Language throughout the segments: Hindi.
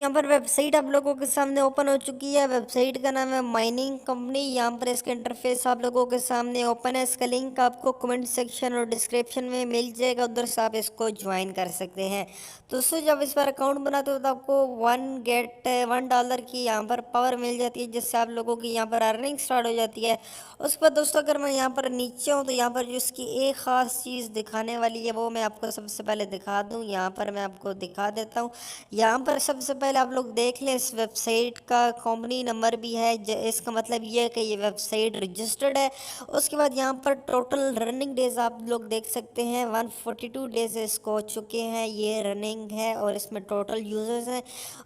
यहाँ पर वेबसाइट आप लोगों के सामने ओपन हो चुकी है। वेबसाइट का नाम है माइनिंग कंपनी। यहाँ पर इसका इंटरफेस आप लोगों के सामने ओपन है। इसका लिंक आपको कमेंट सेक्शन और डिस्क्रिप्शन में मिल जाएगा, उधर से आप इसको ज्वाइन कर सकते हैं। दोस्तों जब इस पर अकाउंट बनाते हो तो आपको $1 की यहाँ पर पावर मिल जाती है, जिससे आप लोगों की यहाँ पर अर्निंग स्टार्ट हो जाती है। उसके बाद दोस्तों अगर मैं यहाँ पर नीचे हूँ तो यहाँ पर जो इसकी एक ख़ास चीज़ दिखाने वाली है वो मैं आपको सबसे पहले दिखा दूँ। यहाँ पर मैं आपको दिखा देता हूँ। यहाँ पर सबसे पहले आप लोग देख लें, इस वेबसाइट का कंपनी नंबर भी है। इसका मतलब ये है कि ये वेबसाइट रजिस्टर्ड है। उसके बाद यहाँ पर टोटल रनिंग डेज आप लोग देख सकते हैं, 142 डेज इसको हो चुके हैं, ये रनिंग है और इसमें टोटल यूजर्स हैं।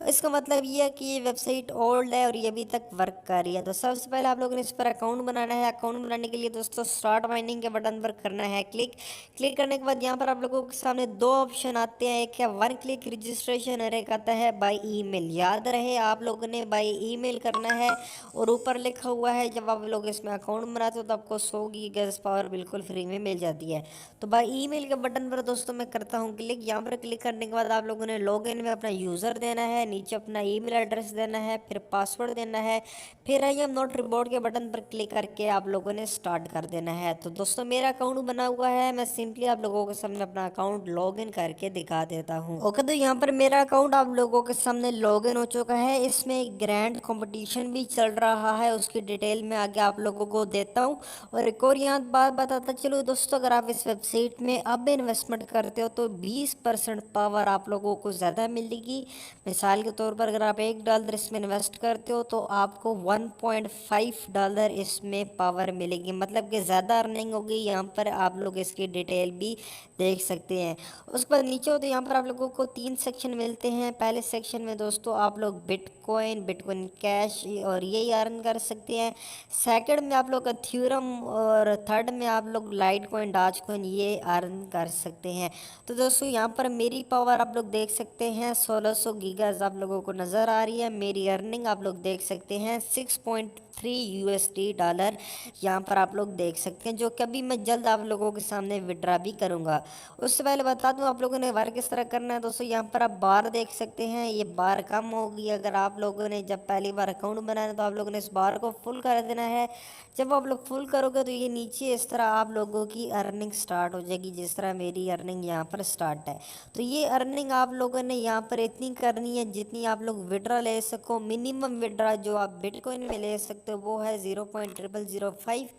इसका मतलब ये है कि ये वेबसाइट ओल्ड है और ये अभी तक वर्क कर रही है। तो सबसे पहले आप लोगों ने इस पर अकाउंट बनाना है। अकाउंट बनाने के लिए दोस्तों स्टार्ट माइनिंग के बटन पर करना है क्लिक। क्लिक करने के बाद यहाँ पर आप लोगों के सामने दो ऑप्शन आते हैं, एक है 1 क्लिक रजिस्ट्रेशन और एक आता है बाय ईमेल। याद रहे आप लोगों ने बाय ईमेल करना है और ऊपर लिखा हुआ है जब आप लोग इसमें अकाउंट बनाते हो तो आपको 100 गैस पावर बिल्कुल फ्री में मिल जाती है। तो बाय ईमेल के बटन पर दोस्तों मैं करता हूँ क्लिक। यहाँ पर क्लिक करने के बाद आप लोगों ने लॉगिन में अपना यूज़र देना है, नीचे अपना ईमेल एड्रेस देना है, फिर पासवर्ड देना है, फिर आई एम नॉट रिपोर्ट के बटन पर क्लिक करके आप लोगों ने स्टार्ट कर देना है। तो दोस्तों मेरा अकाउंट बना हुआ है, मैं सिंपली आप लोगों के सामने अपना अकाउंट लॉगिन करके दिखा देता हूँ। ओके, तो यहाँ पर मेरा अकाउंट आप लोगों के सामने लॉगिन हो चुका है। इसमें ग्रैंड कंपटीशन भी चल रहा है, उसकी डिटेल में आगे आप लोगों को देता हूँ। और एक और यहाँ बात बताता चलो दोस्तों, अगर आप इस वेबसाइट में अब इन्वेस्टमेंट करते हो तो 20% पावर आप लोगों को ज़्यादा मिलेगी। मिसाल के तौर पर अगर आप $1 इसमें इन्वेस्ट करते हो तो आपको $1.5 इसमें पावर मिलेगी, मतलब कि ज़्यादा अर्निंग होगी। यहाँ पर आप लोग इसकी डिटेल भी देख सकते हैं। उसके बाद नीचे हो तो यहाँ पर आप लोगों को 3 सेक्शन मिलते हैं। पहले सेक्शन में दोस्तों आप लोग बिटकॉइन कैश और ये अर्न कर सकते हैं। सेकंड में आप लोग थ्योरम और थर्ड में आप लोग लाइट कॉइन डॉज कॉइन ये अर्न कर सकते हैं। तो दोस्तों यहाँ पर मेरी पावर आप लोग देख सकते हैं 1600 गीगाज आप लोगों को नज़र आ रही है। मेरी अर्निंग आप लोग देख सकते हैं 6.3 USD डॉलर यहाँ पर आप लोग देख सकते हैं, जो कभी मैं जल्द आप लोगों के सामने विड्रा भी करूँगा। उससे पहले बता दूं आप लोगों ने वर्क किस तरह करना है। दोस्तों यहाँ पर आप बार देख सकते हैं, ये बार कम होगी अगर आप लोगों ने जब पहली बार अकाउंट बनाना है तो आप लोगों ने इस बार को फुल कर देना है। जब आप लोग फुल करोगे तो ये नीचे इस तरह आप लोगों की अर्निंग स्टार्ट हो जाएगी, जिस तरह मेरी अर्निंग यहाँ पर स्टार्ट है। तो ये अर्निंग आप लोगों ने यहाँ पर इतनी करनी है जितनी आप लोग विड्रा ले सको। मिनिमम विड्रा जो आप बिटकॉइन में ले सकते हो वो है 0.0005।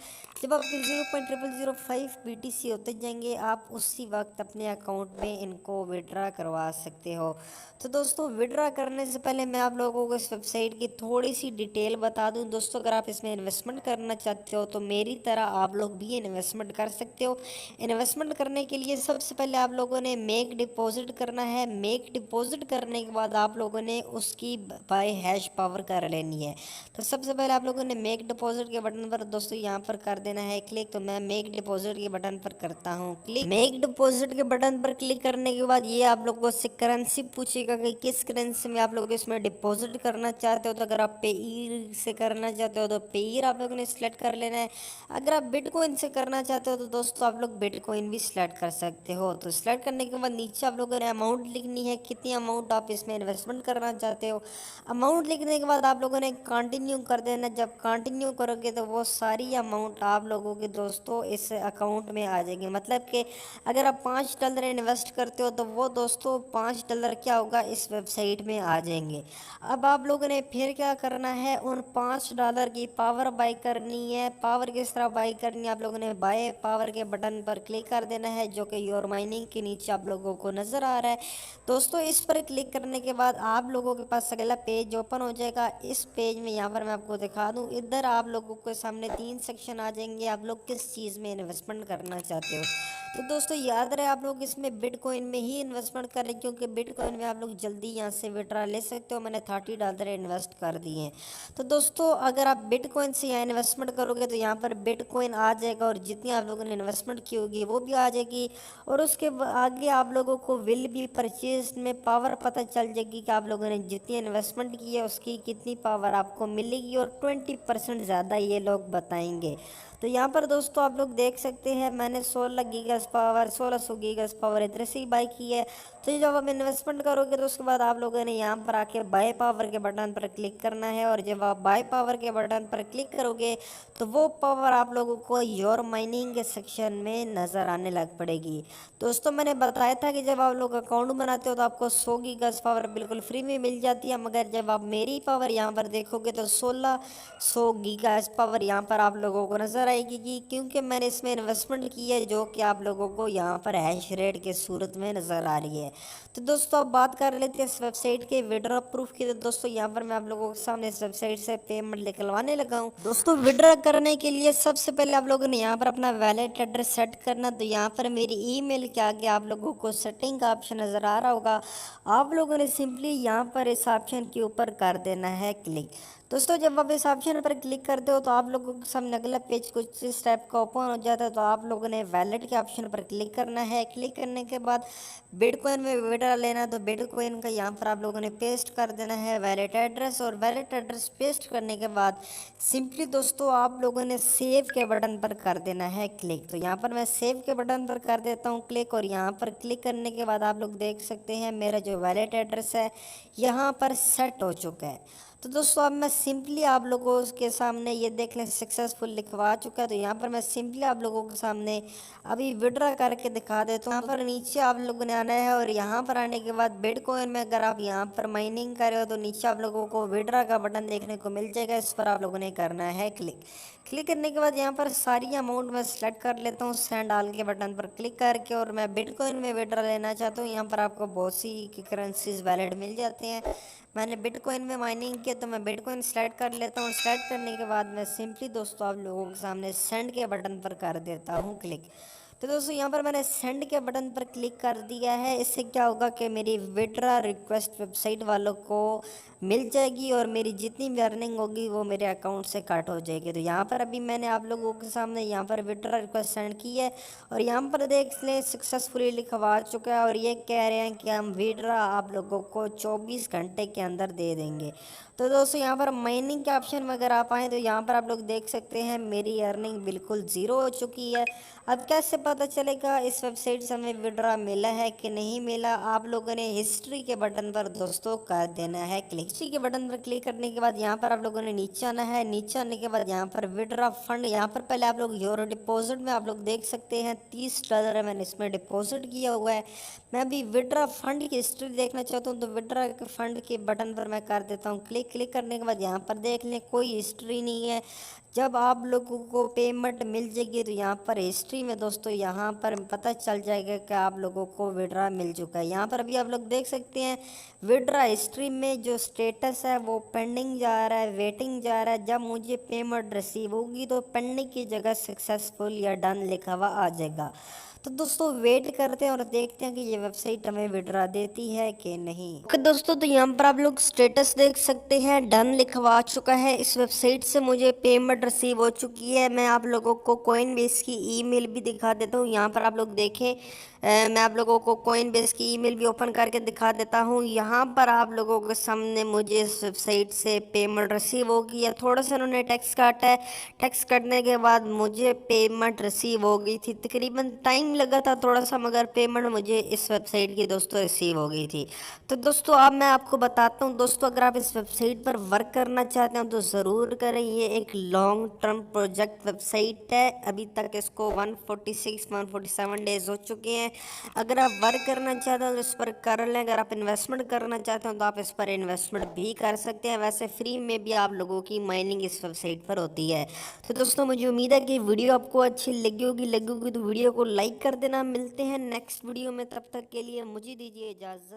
जब आपके 0.0005 BTC होते जाएंगे आप उसी वक्त अपने अकाउंट में इनको विड्रा करवा सकते हो। तो दोस्तों विड्रा करने से पहले मैं आप लोगों को इस वेबसाइट की थोड़ी सी डिटेल बता दूं। दोस्तों अगर आप इसमें इन्वेस्टमेंट करना चाहते हो तो मेरी तरह आप लोग भी इन्वेस्टमेंट कर सकते हो। इन्वेस्टमेंट करने के लिए सबसे पहले आप लोगों ने मेक डिपॉजिट करना है। मेक डिपॉजिट करने के बाद आप लोगों ने उसकी बाय हैश पावर कर लेनी है। तो सबसे पहले आप लोगों ने मेक डिपॉजिट के बटन पर दोस्तों यहाँ पर कर देना है क्लिक। तो मैं मेक डिपॉजिट के बटन पर करता हूँ क्लिक। मेक डिपॉजिट के बटन पर क्लिक करने के बाद ये आप लोगों से करेंसी पूछेगा कि किस करेंसी में आप लोग इसमें डिपॉजिट करना चाहते हो। तो अगर आप पेईर से करना चाहते हो तो पेईर आप लोगों ने सिलेक्ट कर लेना है। अगर आप बिटकॉइन से करना चाहते हो तो दोस्तों आप लोग बिटकॉइन भी सिलेक्ट कर सकते हो। तो सिलेक्ट करने के बाद नीचे आप लोगों ने अमाउंट लिखनी है, कितनी अमाउंट आप इसमें इन्वेस्टमेंट करना चाहते हो। अमाउंट लिखने के बाद आप लोगों ने कंटिन्यू कर देना। जब कंटिन्यू करोगे तो वो सारी अमाउंट आप लोगों के दोस्तों इस अकाउंट में आ जाएगी। मतलब कि अगर आप $5 इन्वेस्ट करते हो तो वो दोस्तों $5 क्या होगा इस वेबसाइट में आ जाएंगे। अब आप लोगों ने फिर क्या करना है, उन $5 की पावर बाई करनी है। पावर किस तरह बाई करनी है, आप लोगों ने बाय पावर के बटन पर क्लिक कर देना है जो कि योर माइनिंग के नीचे आप लोगों को नज़र आ रहा है। दोस्तों इस पर क्लिक करने के बाद आप लोगों के पास अगला पेज ओपन हो जाएगा। इस पेज में यहाँ पर मैं आपको दिखा दूँ, इधर आप लोगों के सामने 3 सेक्शन आ जाएंगे। आप लोग किस चीज़ में इन्वेस्टमेंट करना चाहते हो। तो दोस्तों याद रहे आप लोग इसमें बिटकॉइन में ही इन्वेस्टमेंट करें, क्योंकि बिटकॉइन में आप लोग जल्दी यहाँ से विड्रा ले सकते हो। मैंने $30 इन्वेस्ट कर दिए हैं। तो दोस्तों अगर आप बिटकॉइन से यहाँ इन्वेस्टमेंट करोगे तो यहाँ पर बिटकॉइन आ जाएगा और जितनी आप लोगों ने इन्वेस्टमेंट की होगी वो भी आ जाएगी। और उसके आगे आप लोगों को विल बी परचेज में पावर पता चल जाएगी कि आप लोगों ने जितनी इन्वेस्टमेंट की है उसकी कितनी पावर आपको मिलेगी, और 20% ज़्यादा ये लोग बताएंगे। तो यहाँ पर दोस्तों आप लोग देख सकते हैं मैंने 16 गीगास गज पावर, 1600 गज पावर, इतने से ही बाई की है। तो ये जब आप इन्वेस्टमेंट करोगे तो उसके बाद आप लोगों ने यहाँ पर आके बाय पावर के बटन पर क्लिक करना है, और जब आप बाय पावर के बटन पर क्लिक करोगे तो वो पावर आप लोगों को योर माइनिंग के सेक्शन में नज़र आने लग पड़ेगी। दोस्तों मैंने बताया था कि जब आप लोग अकाउंट बनाते हो तो आपको 100 गज पावर बिल्कुल फ्री में मिल जाती है, मगर जब आप मेरी पावर यहाँ पर देखोगे तो 1600 गज पावर यहाँ पर आप लोगों को नज़र आएगी, क्योंकि मैंने इसमें इन्वेस्टमेंट की है जो कि आप लोगों को यहाँ पर हैश रेट के सूरत में नज़र आ रही है। तो दोस्तों अब बात कर लेते हैं इस वेबसाइट के विड्रॉ प्रूफ की। तो दोस्तों यहाँ पर मैं आप लोगों के सामने इस वेबसाइट से पेमेंट निकलवाने लगा हूँ। दोस्तों विड्रॉ करने के लिए सबसे पहले आप लोगों ने यहाँ पर अपना वैलेट एड्रेस सेट करना। तो यहाँ पर मेरी ईमेल के आगे आप लोगों को सेटिंग का ऑप्शन नज़र आ रहा होगा, आप लोगों ने सिंपली यहाँ पर इस ऑप्शन के ऊपर कर देना है क्लिक। दोस्तों जब आप इस ऑप्शन पर क्लिक करते हो तो आप लोगों के सामने अगला पेज कुछ इस टाइप का ओपन हो जाता है। तो आप लोगों ने वैलेट के ऑप्शन पर क्लिक करना है। क्लिक करने के बाद बिटकॉइन में विड्रॉ लेना है तो बिटकॉइन का यहाँ पर आप लोगों ने पेस्ट कर देना है वैलेट एड्रेस, और वैलेट एड्रेस पेस्ट करने के बाद सिंपली दोस्तों आप लोगों ने सेव के बटन पर कर देना है क्लिक। तो यहाँ पर मैं सेव के बटन पर कर देता हूँ क्लिक, और यहाँ पर क्लिक करने के बाद आप लोग देख सकते हैं मेरा जो वैलेट एड्रेस है यहाँ पर सेट हो चुका है। तो दोस्तों अब मैं सिंपली आप लोगों के सामने ये देख लें सक्सेसफुल लिखवा चुका है। तो यहाँ पर मैं सिंपली आप लोगों के सामने अभी विड्रॉ करके दिखा देता हूँ। यहाँ पर नीचे आप लोगों ने आना है, और यहाँ पर आने के बाद बिटकॉइन में अगर आप यहाँ पर माइनिंग कर रहे हो तो नीचे आप लोगों को विड्रॉ का बटन देखने को मिल जाएगा, इस पर आप लोगों ने करना है क्लिक। क्लिक करने के बाद यहाँ पर सारी अमाउंट मैं सेलेक्ट कर लेता हूँ सेंड ऑल के बटन पर क्लिक करके, और मैं बिटकॉइन में विड्रॉ लेना चाहता हूँ। यहाँ पर आपको बहुत सी करेंसीज वैलेट मिल जाते हैं। मैंने बिटकॉइन में माइनिंग किया तो मैं बिटकॉइन सेलेक्ट कर लेता हूँ। सेलेक्ट करने के बाद मैं सिंपली दोस्तों आप लोगों के सामने सेंड के बटन पर कर देता हूँ क्लिक। तो दोस्तों यहाँ पर मैंने सेंड के बटन पर क्लिक कर दिया है। इससे क्या होगा कि मेरी विड्रॉ रिक्वेस्ट वेबसाइट वालों को मिल जाएगी, और मेरी जितनी भी अर्निंग होगी वो मेरे अकाउंट से कट हो जाएगी। तो यहाँ पर अभी मैंने आप लोगों के सामने यहाँ पर विड्रॉ रिक्वेस्ट सेंड की है, और यहाँ पर देख लें सक्सेसफुली लिखवा चुका है, और ये कह रहे हैं कि हम विड्रॉ आप लोगों को 24 घंटे के अंदर दे देंगे। तो दोस्तों यहाँ पर माइनिंग के ऑप्शन में अगर आप आएँ तो यहाँ पर आप लोग देख सकते हैं मेरी अर्निंग बिल्कुल ज़ीरो हो चुकी है। अब कैसे पता चलेगा इस वेबसाइट से हमें विड्रॉ मिला है कि नहीं मिला? आप लोगों ने हिस्ट्री के बटन पर दोस्तों कर देना है क्लिक। हिस्ट्री के बटन पर क्लिक करने के बाद यहाँ पर आप लोगों ने नीचे आना है। नीचे आने के बाद यहाँ पर विड्रॉ फंड, यहाँ पर पहले आप लोग योर डिपॉजिट में आप लोग देख सकते हैं $30 है मैंने इसमें डिपॉजिट किया हुआ है। मैं अभी विड्रॉ फंड की हिस्ट्री देखना चाहता हूँ तो विड्रॉ फंड के बटन पर मैं कर देता हूँ क्लिक। क्लिक करने के बाद यहाँ पर देख लें कोई हिस्ट्री नहीं है। जब आप लोगों को पेमेंट मिल जाएगी तो यहाँ पर हिस्ट्री में दोस्तों यहाँ पर पता चल जाएगा कि आप लोगों को विड्रॉ मिल चुका है। यहाँ पर अभी आप लोग देख सकते हैं विड्रॉ हिस्ट्री में जो स्टेटस है वो पेंडिंग जा रहा है, वेटिंग जा रहा है। जब मुझे पेमेंट रिसीव होगी तो पेंडिंग की जगह सक्सेसफुल या डन लिखा हुआ आ जाएगा। तो दोस्तों वेट करते हैं और देखते हैं कि ये वेबसाइट हमें विड्रॉ देती है कि नहीं। ओके दोस्तों, तो यहाँ पर आप लोग स्टेटस देख सकते हैं डन लिखवा चुका है। इस वेबसाइट से मुझे पेमेंट रिसीव हो चुकी है। मैं आप लोगों को कॉइन बेस की ईमेल भी दिखा देता हूँ। यहाँ पर आप लोग देखें मैं आप लोगों को कॉइन बेस की ईमेल भी ओपन करके दिखा देता हूँ। यहाँ पर आप लोगों के सामने मुझे इस वेबसाइट से पेमेंट रिसीव होगी है। थोड़ा सा उन्होंने टैक्स काटा है, टैक्स कटने के बाद मुझे पेमेंट रिसीव हो गई थी। तकरीबन टाइम लगा था थोड़ा सा, मगर पेमेंट मुझे इस वेबसाइट की दोस्तों रिसीव हो गई थी। तो दोस्तों अब मैं आपको बताता हूँ दोस्तों, अगर आप इस वेबसाइट पर वर्क करना चाहते हैं तो ज़रूर करें। ये एक लॉन्ग टर्म प्रोजेक्ट वेबसाइट है। अभी तक इसको 147 डेज हो चुके हैं। अगर आप वर्क करना चाहते हो तो इस पर कर लें। अगर आप इन्वेस्टमेंट करना चाहते हो तो आप इस पर इन्वेस्टमेंट भी कर सकते हैं। वैसे फ्री में भी आप लोगों की माइनिंग इस वेबसाइट पर होती है। तो दोस्तों मुझे उम्मीद है कि वीडियो आपको अच्छी लगी होगी तो वीडियो को लाइक कर देना। मिलते हैं नेक्स्ट वीडियो में, तब तक के लिए मुझे दीजिए इजाज़त।